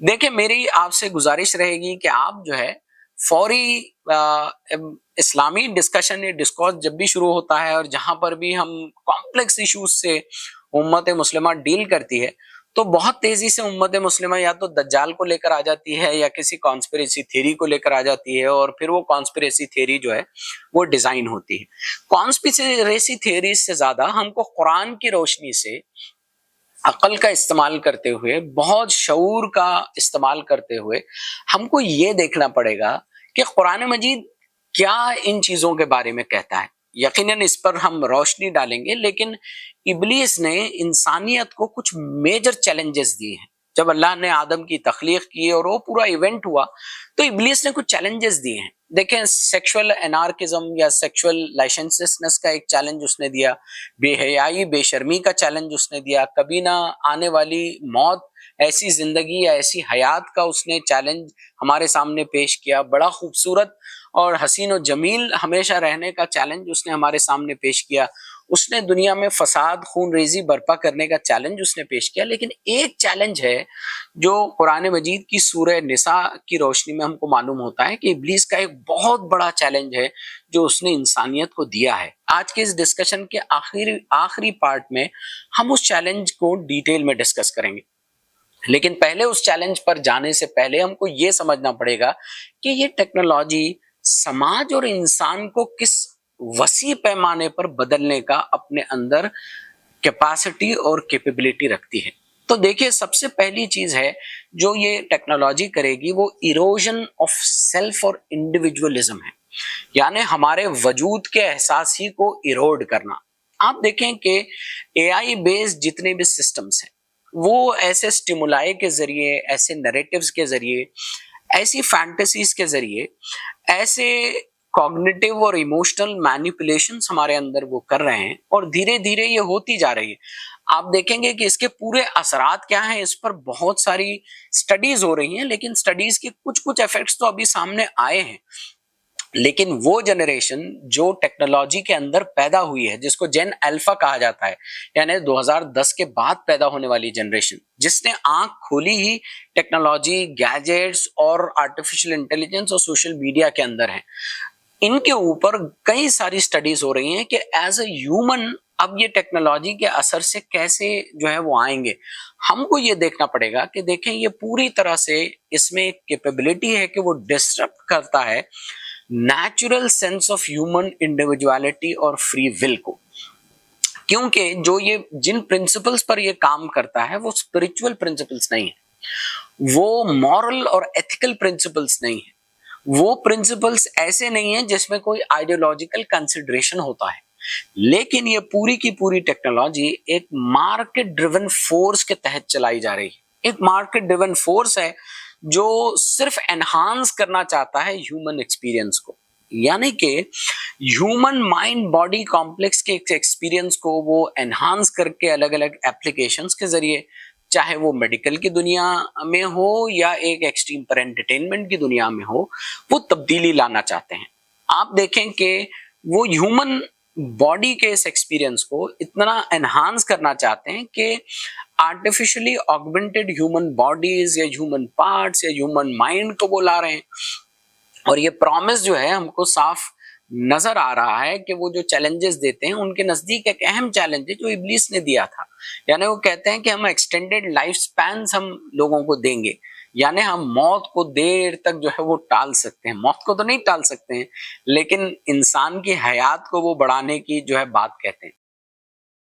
देखिए, मेरी आपसे गुज़ारिश रहेगी कि आप जो है फ़ौरी इस्लामी डिस्कशन या डिस्कोर्स जब भी शुरू होता है और जहाँ पर भी हम कॉम्प्लेक्स इश्यूज़ से उम्मत मुस्लिमा डील करती है, तो बहुत तेज़ी से उम्मत मुस्लिमा या तो दज्जाल को लेकर आ जाती है या किसी कॉन्स्पिरेसी थ्योरी को लेकर आ जाती है और फिर वो कॉन्स्पिरेसी थ्योरी जो है, वो डिज़ाइन होती है। कॉन्स्पिरेसी थ्योरीज़ से ज़्यादा हमको कुरान की रोशनी से अक़ल का इस्तेमाल करते हुए, बहुत शऊर का इस्तेमाल करते हुए, हमको ये देखना पड़ेगा कि कुरान मजीद क्या इन चीज़ों के बारे में कहता है। यकीनन इस पर हम रोशनी डालेंगे, लेकिन इब्लीस ने इंसानियत को कुछ मेजर चैलेंजेस दिए हैं। जब अल्लाह ने आदम की तख्लीक की और वो पूरा इवेंट हुआ, तो इब्लीस ने कुछ चैलेंजेस दिए हैं। देखें, सेक्सुअल एनार्किज्म या सेक्सुअल लाइसेंसियसनेस का एक चैलेंज उसने दिया, बेहयाई बेशर्मी का चैलेंज उसने दिया, कभी ना आने वाली मौत, ऐसी जिंदगी या ऐसी हयात का उसने चैलेंज हमारे सामने पेश किया। बड़ा खूबसूरत और हसीन और जमील हमेशा रहने का चैलेंज उसने हमारे सामने पेश किया। उसने दुनिया में फसाद खून रेजी बर्पा करने का चैलेंज उसने पेश किया। लेकिन एक चैलेंज है जो कुरान मजीद की सूरह निसा की रोशनी में हमको मालूम होता है कि इब्लीस का एक बहुत बड़ा चैलेंज है जो उसने इंसानियत को दिया है। आज के इस डिस्कशन के आखिरी पार्ट में हम उस चैलेंज को डिटेल में डिस्कस करेंगे। लेकिन पहले उस चैलेंज पर जाने से पहले हमको ये समझना पड़ेगा कि ये टेक्नोलॉजी समाज और इंसान को किस वसी पैमाने पर बदलने का अपने अंदर कैपेसिटी और कैपेबिलिटी रखती है। तो देखिए, सबसे पहली चीज है जो ये टेक्नोलॉजी करेगी, वो इरोजन ऑफ सेल्फ और इंडिविजुअलिज्म है, यानी हमारे वजूद के एहसास ही को इरोड करना। आप देखें कि एआई बेस्ड जितने भी सिस्टम्स हैं, वो ऐसे स्टिमुलाई के जरिए, ऐसे नैरेटिव्स के जरिए, ऐसी फैंटेसीज के जरिए, ऐसे कॉग्निटिव और इमोशनल मैनिपुलेशंस हमारे अंदर वो कर रहे हैं और धीरे धीरे ये होती जा रही है। आप देखेंगे कि इसके पूरे असरात क्या हैं, इस पर बहुत सारी स्टडीज हो रही हैं, लेकिन स्टडीज के कुछ कुछ इफेक्ट्स तो अभी सामने आए हैं। लेकिन वो जनरेशन जो टेक्नोलॉजी के अंदर पैदा हुई है, जिसको जेन अल्फा कहा जाता है, यानी 2010 के बाद पैदा होने वाली जनरेशन, जिसने आंख खोली ही टेक्नोलॉजी, गैजेट्स और आर्टिफिशियल इंटेलिजेंस और सोशल मीडिया के अंदर है, इनके ऊपर कई सारी स्टडीज हो रही हैं कि एज अ ह्यूमन अब ये टेक्नोलॉजी के असर से कैसे जो है वो आएंगे। हमको ये देखना पड़ेगा कि देखें, ये पूरी तरह से इसमें एक कैपेबिलिटी है कि वो डिस्टर्ब करता है natural sense of human individuality और फ्री विल को। क्योंकि जो ये जिन प्रिंसिपल्स पर ये काम करता है वो स्पिरिचुअल प्रिंसिपल्स नहीं है, वो मॉरल और एथिकल प्रिंसिपल्स नहीं है, वो प्रिंसिपल्स ऐसे नहीं है जिसमें कोई आइडियोलॉजिकल कंसिडरेशन होता है। लेकिन ये पूरी की पूरी टेक्नोलॉजी एक मार्केट ड्रिवन फोर्स के तहत चलाई जा रही है। एक मार्केट ड्रिवन फोर्स है जो सिर्फ एनहांस करना चाहता है ह्यूमन एक्सपीरियंस को, यानी कि ह्यूमन माइंड बॉडी कॉम्प्लेक्स के एक्सपीरियंस को वो एनहांस करके अलग अलग एप्लीकेशंस के जरिए, चाहे वो मेडिकल की दुनिया में हो या एक एक्सट्रीम पर एंटरटेनमेंट की दुनिया में हो, वो तब्दीली लाना चाहते हैं। आप देखें कि वो ह्यूमन बॉडी के इस एक्सपीरियंस को इतना एनहांस करना चाहते हैं कि आर्टिफिशियली ऑगमेंटेड ह्यूमन बॉडीज या ह्यूमन पार्ट्स या ह्यूमन माइंड को वो ला रहे हैं। और ये प्रॉमिस जो है हमको साफ नजर आ रहा है कि वो जो चैलेंजेस देते हैं उनके नजदीक एक अहम चैलेंज है जो इब्लीस ने दिया था। यानी वो कहते हैं कि हम एक्सटेंडेड लाइफ स्पैन हम लोगों को देंगे, यानी हम मौत को देर तक जो है वो टाल सकते हैं। मौत को तो नहीं टाल सकते हैं, लेकिन इंसान की हयात को वो बढ़ाने की जो है बात कहते हैं।